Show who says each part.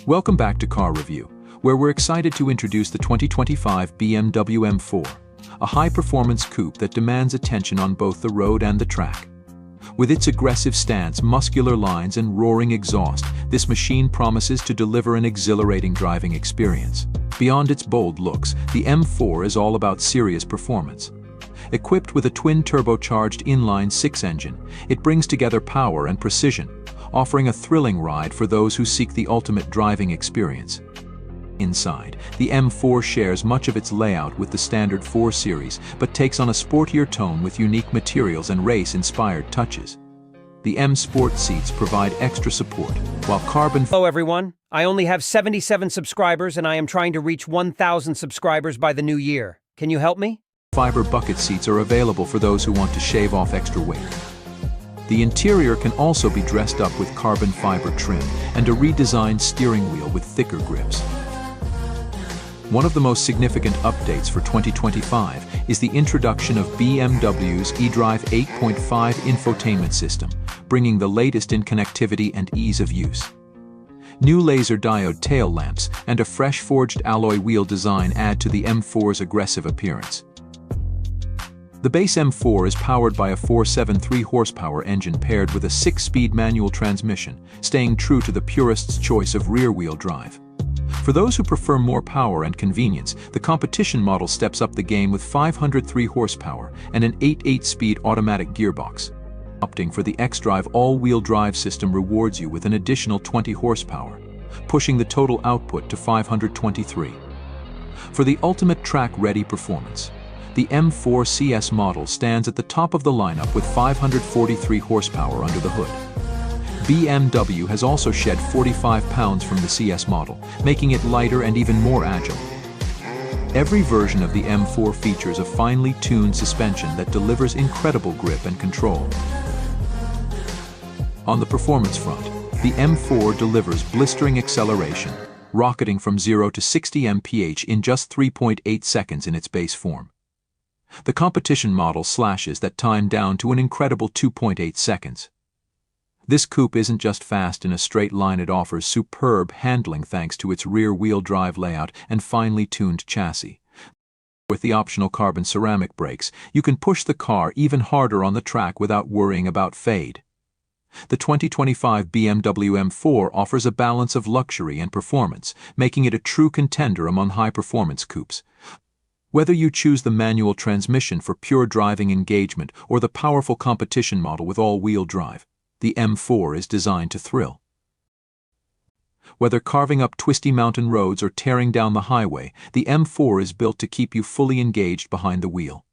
Speaker 1: Welcome back to Car Review, where we're excited to introduce the 2025 BMW M4, a high-performance coupe that demands attention on both the road and the track. With its aggressive stance, muscular lines, and roaring exhaust, this machine promises to deliver an exhilarating driving experience. Beyond its bold looks, the M4 is all about serious performance. Equipped with a twin-turbocharged inline-six engine, it brings together power and precision, offering a thrilling ride for those who seek the ultimate driving experience. Inside, the M4 shares much of its layout with the standard 4 Series, but takes on a sportier tone with unique materials and race-inspired touches. The M Sport seats provide extra support, while carbon...
Speaker 2: Hello everyone, I only have 77 subscribers and I am trying to reach 1,000 subscribers by the new year. Can you help me?
Speaker 1: Fiber bucket seats are available for those who want to shave off extra weight. The interior can also be dressed up with carbon fiber trim and a redesigned steering wheel with thicker grips. One of the most significant updates for 2025 is the introduction of BMW's eDrive 8.5 infotainment system, bringing the latest in connectivity and ease of use. New laser diode tail lamps and a fresh forged alloy wheel design add to the M4's aggressive appearance. The base M4 is powered by a 473 horsepower engine paired with a 6-speed manual transmission, staying true to the purist's choice of rear-wheel drive. For those who prefer more power and convenience, the competition model steps up the game with 503 horsepower and an 8-speed automatic gearbox. Opting for the xDrive all-wheel drive system rewards you with an additional 20 horsepower, pushing the total output to 523. For the ultimate track-ready performance, the M4 CS model stands at the top of the lineup with 543 horsepower under the hood. BMW has also shed 45 pounds from the CS model, making it lighter and even more agile. Every version of the M4 features a finely tuned suspension that delivers incredible grip and control. On the performance front, the M4 delivers blistering acceleration, rocketing from 0 to 60 mph in just 3.8 seconds in its base form. The competition model slashes that time down to an incredible 2.8 seconds. This coupe isn't just fast in a straight line, it offers superb handling thanks to its rear-wheel drive layout and finely tuned chassis. With the optional carbon ceramic brakes, you can push the car even harder on the track without worrying about fade. The 2025 BMW M4 offers a balance of luxury and performance, making it a true contender among high-performance coupes. Whether you choose the manual transmission for pure driving engagement or the powerful competition model with all-wheel drive, the M4 is designed to thrill. Whether carving up twisty mountain roads or tearing down the highway, the M4 is built to keep you fully engaged behind the wheel.